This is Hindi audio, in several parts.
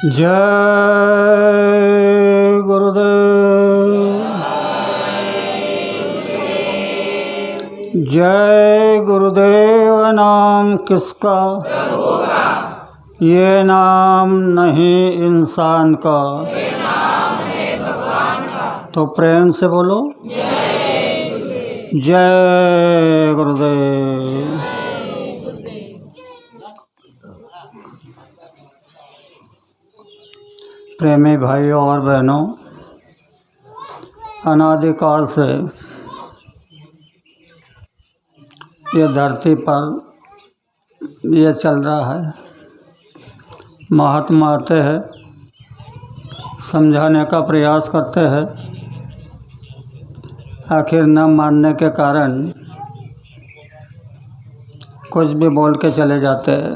जय गुरुदेव। जय गुरुदेव। नाम किसका? ये नाम नहीं इंसान का, ये नाम है भगवान का। तो प्रेम से बोलो जय गुरुदेव। प्रेमी भाइयों और बहनों, अनादिकाल से ये धरती पर ये चल रहा है। महात्मा आते हैं, समझाने का प्रयास करते हैं, आखिर न मानने के कारण कुछ भी बोल के चले जाते हैं।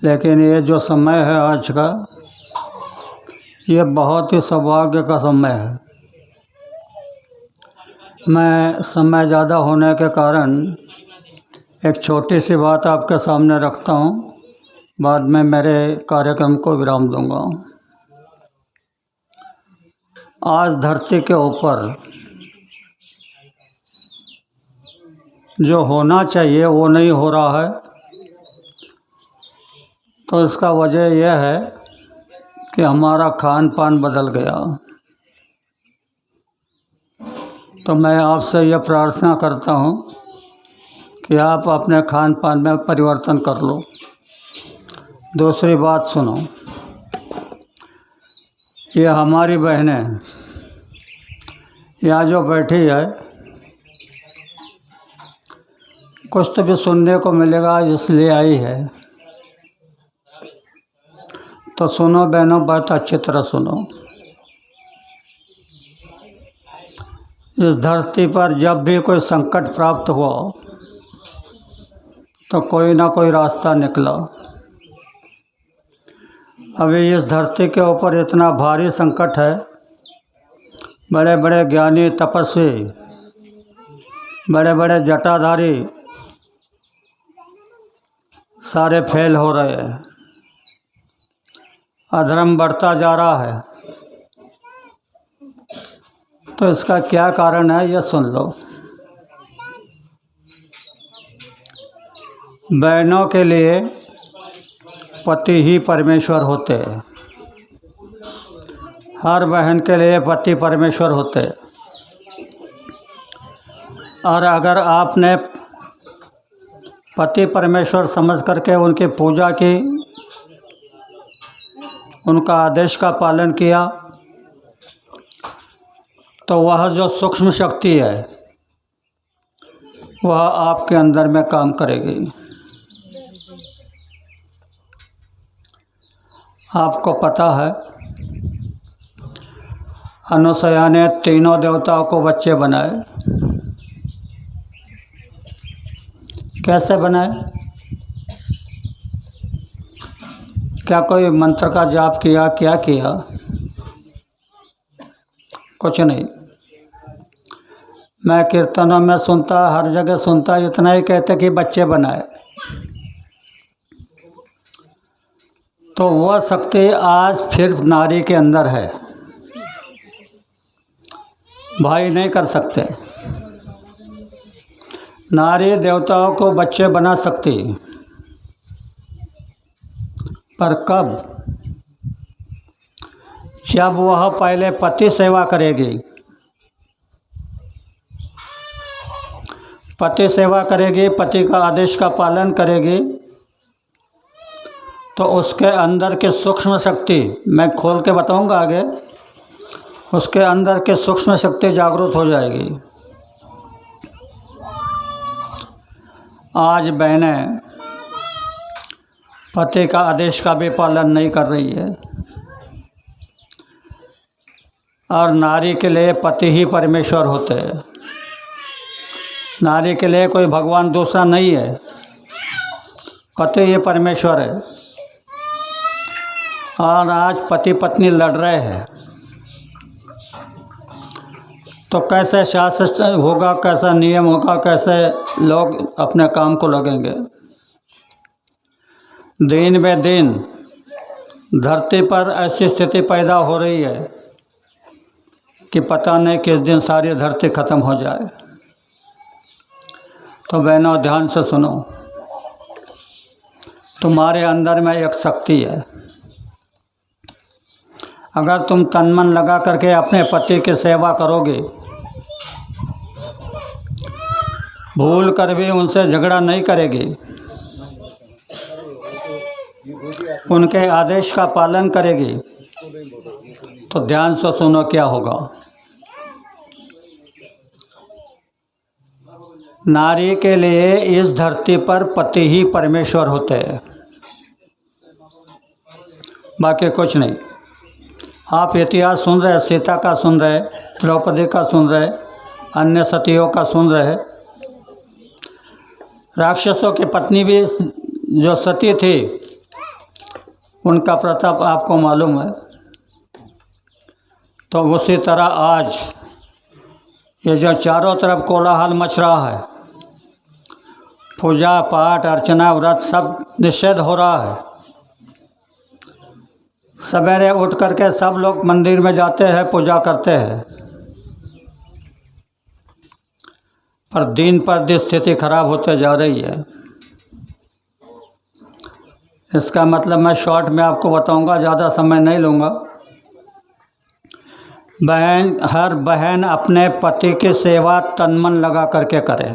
लेकिन ये जो समय है आज का, ये बहुत ही सौभाग्य का समय है। मैं समय ज़्यादा होने के कारण एक छोटी सी बात आपके सामने रखता हूँ, बाद में मेरे कार्यक्रम को विराम दूंगा। आज धरती के ऊपर जो होना चाहिए वो नहीं हो रहा है। तो इसका वजह यह है कि हमारा खान पान बदल गया। तो मैं आपसे यह प्रार्थना करता हूँ कि आप अपने खान पान में परिवर्तन कर लो। दूसरी बात सुनो, ये हमारी बहनें यहाँ जो बैठी है, कुछ तो भी सुनने को मिलेगा इसलिए आई है। तो सुनो बहनों, बहुत अच्छी तरह सुनो। इस धरती पर जब भी कोई संकट प्राप्त हुआ तो कोई ना कोई रास्ता निकला। अभी इस धरती के ऊपर इतना भारी संकट है, बड़े बड़े ज्ञानी तपस्वी, बड़े बड़े जटाधारी सारे फेल हो रहे हैं। अधर्म बढ़ता जा रहा है। तो इसका क्या कारण है, ये सुन लो। बहनों के लिए पति ही परमेश्वर होते हैं। हर बहन के लिए पति परमेश्वर होते हैं। और अगर आपने पति परमेश्वर समझ करके उनकी पूजा की, उनका आदेश का पालन किया, तो वह जो सूक्ष्म शक्ति है वह आपके अंदर में काम करेगी। आपको पता है, अनुसया ने तीनों देवताओं को बच्चे बनाए। कैसे बनाए? क्या कोई मंत्र का जाप किया? क्या किया? कुछ नहीं। मैं कीर्तनों में सुनता, हर जगह सुनता, इतना ही कहते कि बच्चे बनाए। तो वह शक्ति आज फिर नारी के अंदर है। भाई नहीं कर सकते। नारी देवताओं को बच्चे बना सकती, पर कब? जब वह पहले पति सेवा करेगी। पति सेवा करेगी, पति का आदेश का पालन करेगी, तो उसके अंदर की सूक्ष्म शक्ति, मैं खोल के बताऊंगा आगे, उसके अंदर की सूक्ष्म शक्ति जागृत हो जाएगी। आज बहनें पति का आदेश का भी पालन नहीं कर रही है, और नारी के लिए पति ही परमेश्वर होते हैं। नारी के लिए कोई भगवान दूसरा नहीं है, पति ही परमेश्वर है। और आज पति पत्नी लड़ रहे हैं, तो कैसे शास्त्र होगा, कैसा नियम होगा, कैसे लोग अपने काम को लगेंगे। दिन बे दिन धरती पर ऐसी स्थिति पैदा हो रही है कि पता नहीं किस दिन सारी धरती खत्म हो जाए। तो बहनों ध्यान से सुनो, तुम्हारे अंदर में एक शक्ति है। अगर तुम तन मन लगा करके अपने पति की सेवा करोगे, भूल कर भी उनसे झगड़ा नहीं करेगी, उनके आदेश का पालन करेगी, तो ध्यान से सुनो क्या होगा। नारी के लिए इस धरती पर पति ही परमेश्वर होते हैं, बाकी कुछ नहीं। आप इतिहास सुन रहे, सीता का सुन रहे, द्रौपदी का सुन रहे, अन्य सतियों का सुन रहे। राक्षसों की पत्नी भी जो सती थी, उनका प्रताप आपको मालूम है। तो उसी तरह आज ये जो चारों तरफ कोलाहल मच रहा है, पूजा पाठ अर्चना व्रत सब निषेध हो रहा है। सवेरे उठ करके सब लोग मंदिर में जाते हैं, पूजा करते हैं, पर दिन पर दिन स्थिति खराब होते जा रही है। इसका मतलब मैं शॉर्ट में आपको बताऊंगा, ज़्यादा समय नहीं लूँगा। हर बहन अपने पति की सेवा तन मन लगा करके करे,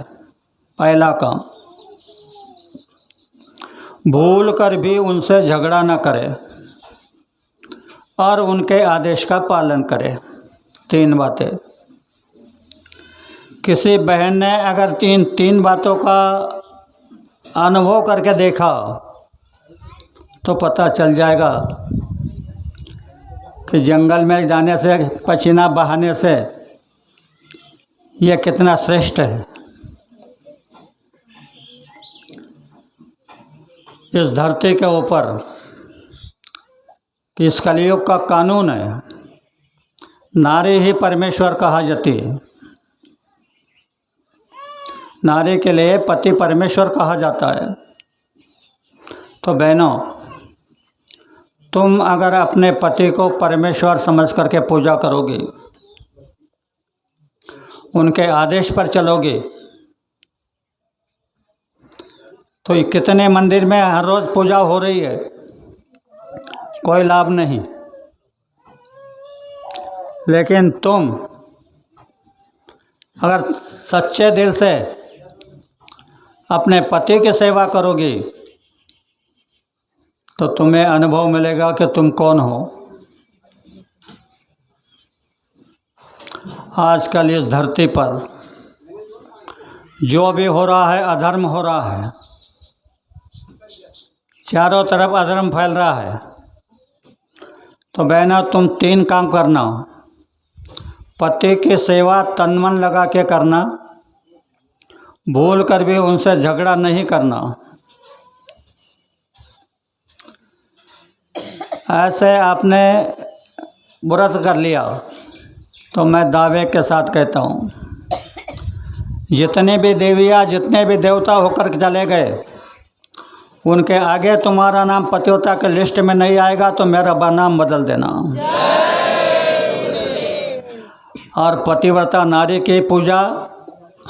पहला काम। भूल कर भी उनसे झगड़ा न करे और उनके आदेश का पालन करे। 3 बातें। किसी बहन ने अगर तीन बातों का अनुभव करके देखा तो पता चल जाएगा कि जंगल में जाने से, पसीना बहाने से यह कितना श्रेष्ठ है। इस धरती के ऊपर इस कलयुग का कानून है, नारी ही परमेश्वर कहा जाती है। नारी के लिए पति परमेश्वर कहा जाता है। तो बहनों, तुम अगर अपने पति को परमेश्वर समझ करके पूजा करोगे, उनके आदेश पर चलोगे, तो ये कितने मंदिर में हर रोज़ पूजा हो रही है, कोई लाभ नहीं। लेकिन तुम अगर सच्चे दिल से अपने पति की सेवा करोगी तो तुम्हें अनुभव मिलेगा कि तुम कौन हो। आजकल इस धरती पर जो भी हो रहा है, अधर्म हो रहा है, चारों तरफ अधर्म फैल रहा है। तो बहना, तुम 3 काम करना। पति की सेवा तन मन लगा के करना, भूल कर भी उनसे झगड़ा नहीं करना। ऐसे आपने व्रत कर लिया तो मैं दावे के साथ कहता हूँ, जितने भी देवियाँ, जितने भी देवता होकर चले गए, उनके आगे तुम्हारा नाम पतिव्रता के लिस्ट में नहीं आएगा तो मेरा नाम बदल देना। और पतिव्रता नारी की पूजा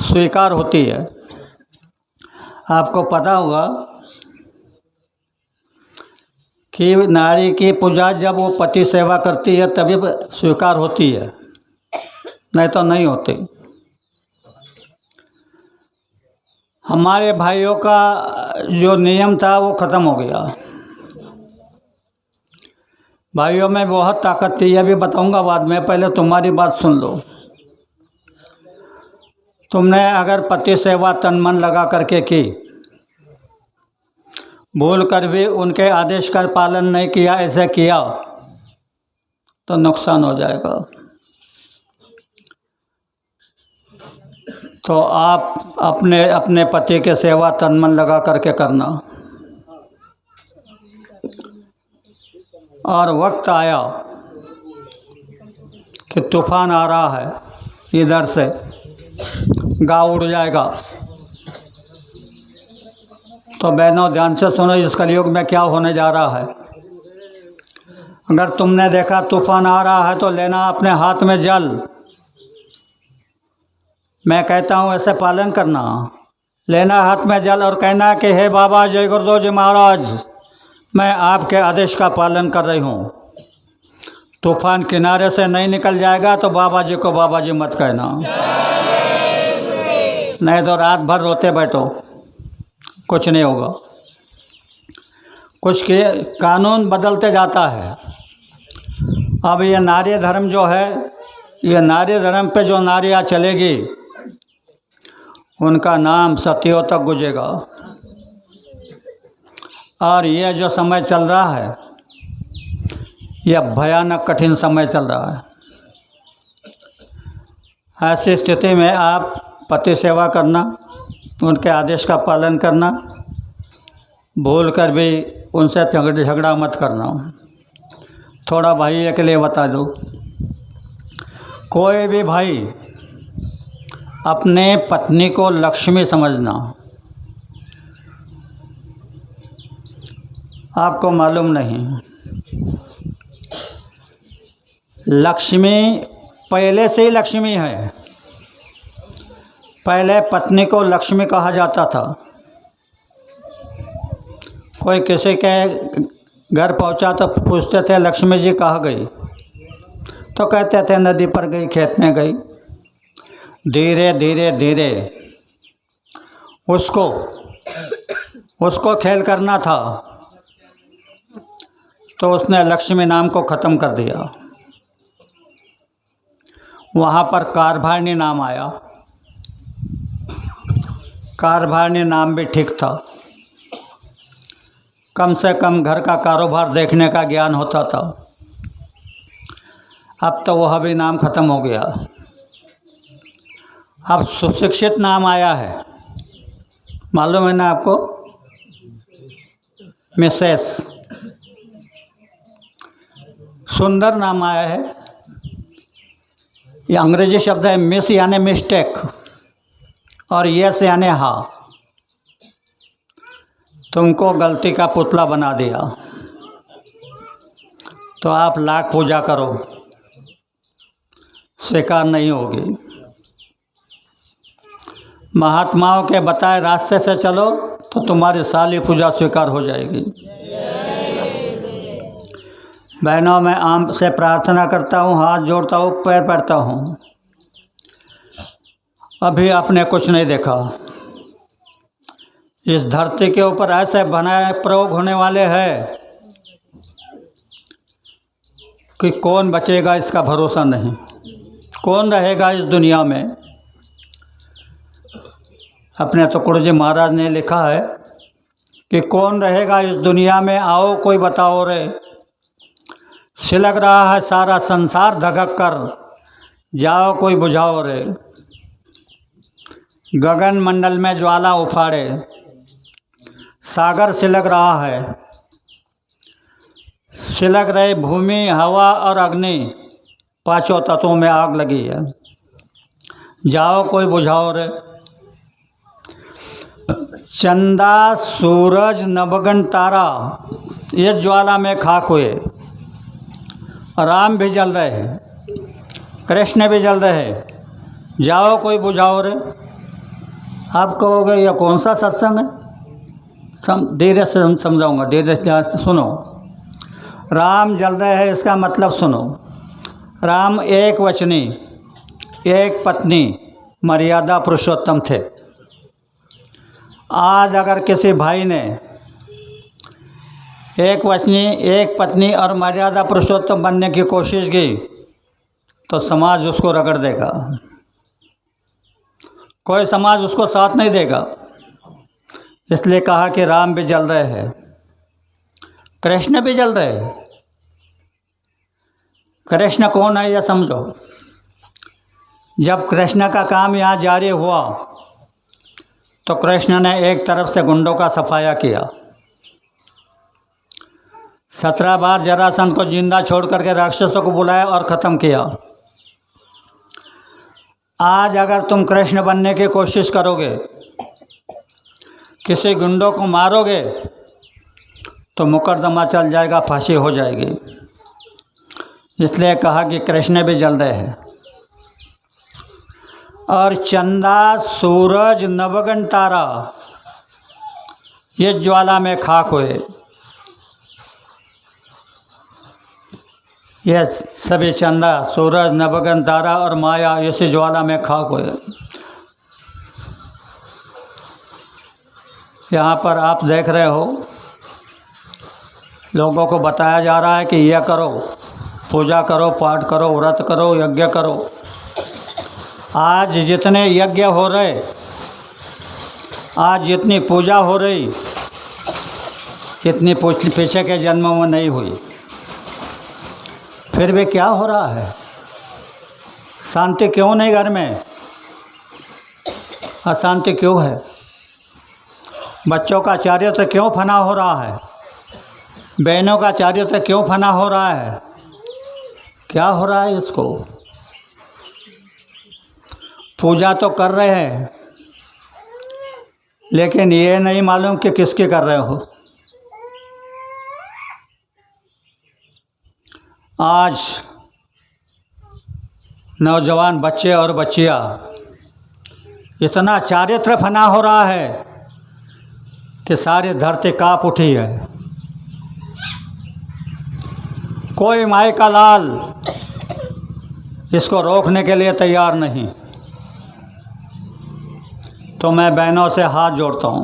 स्वीकार होती है। आपको पता होगा कि नारी की पूजा जब वो पति सेवा करती है तभी स्वीकार होती है, नहीं तो नहीं होती। हमारे भाइयों का जो नियम था वो ख़त्म हो गया। भाइयों में बहुत ताकत थी, यह भी बताऊंगा बाद में, पहले तुम्हारी बात सुन लो। तुमने अगर पति सेवा तन मन लगा करके की, भूल कर भी उनके आदेश का पालन नहीं किया, ऐसे किया तो नुकसान हो जाएगा। तो आप अपने अपने पति के सेवा तन मन लगा करके करना। और वक्त आया कि तूफान आ रहा है, इधर से गाँव उड़ जाएगा, तो बहनों ध्यान से सुनो इस कलयुग में क्या होने जा रहा है। अगर तुमने देखा तूफान आ रहा है तो लेना अपने हाथ में जल, मैं कहता हूँ ऐसे पालन करना। लेना हाथ में जल और कहना कि हे बाबा जय गुरुदेव जी महाराज, मैं आपके आदेश का पालन कर रही हूँ। तूफान किनारे से नहीं निकल जाएगा तो बाबा जी को बाबा जी मत कहना, नहीं तो रात भर रोते बैठो, कुछ नहीं होगा। कुछ के कानून बदलते जाता है। अब ये नारी धर्म जो है, ये नारी धर्म पे जो नारियाँ चलेगी उनका नाम सतियों तक गुजेगा। और ये जो समय चल रहा है, यह भयानक कठिन समय चल रहा है। ऐसी स्थिति में आप पति सेवा करना, उनके आदेश का पालन करना, भूल कर भी उनसे झगड़ा मत करना। थोड़ा भाई के लिए बता दूँ, कोई भी भाई अपने पत्नी को लक्ष्मी समझना। आपको मालूम नहीं, लक्ष्मी पहले से ही लक्ष्मी है। पहले पत्नी को लक्ष्मी कहा जाता था। कोई किसी के घर पहुंचा तो पूछते थे लक्ष्मी जी कहाँ गई, तो कहते थे नदी पर गई, खेत में गई। धीरे धीरे धीरे उसको खेल करना था, तो उसने लक्ष्मी नाम को ख़त्म कर दिया। वहाँ पर कारभारनी नाम आया। कारभारनी नाम भी ठीक था, कम से कम घर का कारोबार देखने का ज्ञान होता था। अब तो वह भी नाम ख़त्म हो गया। अब सुशिक्षित नाम आया है, मालूम है ना आपको, मिसेस। सुंदर नाम आया है। ये अंग्रेजी शब्द है मिस यानी मिस्टेक, और यस यानी हाँ। तुमको गलती का पुतला बना दिया तो आप लाख पूजा करो, स्वीकार नहीं होगी। महात्माओं के बताए रास्ते से चलो तो तुम्हारी सारी पूजा स्वीकार हो जाएगी। बहनों, मैं आम से प्रार्थना करता हूँ, हाथ जोड़ता हूँ, पैर पड़ता हूँ। अभी आपने कुछ नहीं देखा। इस धरती के ऊपर ऐसे बनाए प्रयोग होने वाले हैं कि कौन बचेगा इसका भरोसा नहीं, कौन रहेगा इस दुनिया में। अपने तुकड़ जी महाराज ने लिखा है कि कौन रहेगा इस दुनिया में, आओ कोई बताओ रे। सिलक रहा है सारा संसार धगक कर, जाओ कोई बुझाओ रे। गगन मंडल में ज्वाला उफाड़े, सागर सिलक रहा है। सिलक रहे भूमि, हवा और अग्नि, पांचों तत्वों में आग लगी है। जाओ कोई बुझाओ रे। चंदा, सूरज, नवगण, तारा, ये ज्वाला में खाक हुए। राम भी जल रहे हैं, कृष्ण भी जल रहे हैं। जाओ कोई बुझाओ रे। आप कहोगे यह कौन सा सत्संग है? धीरे से समझाऊंगा, धीरे से सुनो। राम जल रहे हैं इसका मतलब सुनो। राम एक वचनी, एक पत्नी, मर्यादा पुरुषोत्तम थे। आज अगर किसी भाई ने एक पत्नी और मर्यादा पुरुषोत्तम बनने की कोशिश की तो समाज उसको रगड़ देगा, कोई समाज उसको साथ नहीं देगा। इसलिए कहा कि राम भी जल रहे हैं, कृष्ण भी जल रहे हैं। कृष्ण कौन है यह समझो। जब कृष्ण का काम यहाँ जारी हुआ तो कृष्ण ने एक तरफ से गुंडों का सफाया किया, 17 बार जरासंध को जिंदा छोड़ करके राक्षसों को बुलाया और ख़त्म किया। आज अगर तुम कृष्ण बनने की कोशिश करोगे, किसी गुंडों को मारोगे तो मुकदमा चल जाएगा, फांसी हो जाएगी। इसलिए कहा कि कृष्ण भी जल रहे हैं। और चंदा, सूरज, नवग्रह तारा ये ज्वाला में खाक हुए। ये सभी चंदा, सूरज, नवग्रह तारा और माया इसी ज्वाला में खाक हुए। यहाँ पर आप देख रहे हो, लोगों को बताया जा रहा है कि यह करो, पूजा करो, पाठ करो, व्रत करो, यज्ञ करो। आज जितने यज्ञ हो रहे, आज जितनी पूजा हो रही, इतनी पीछे के जन्मों में नहीं हुई। फिर भी क्या हो रहा है? शांति क्यों नहीं घर में? अशांति क्यों है? बच्चों का चारित्र क्यों फना हो रहा है? बहनों का चारित्र क्यों फना हो रहा है? क्या हो रहा है इसको? पूजा तो कर रहे हैं, लेकिन ये नहीं मालूम कि किसकी कर रहे हो। आज नौजवान बच्चे और बच्चियां, इतना चारित्र फना हो रहा है कि सारी धरती काँप उठी है। कोई माई का लाल इसको रोकने के लिए तैयार नहीं। तो मैं बहनों से हाथ जोड़ता हूँ,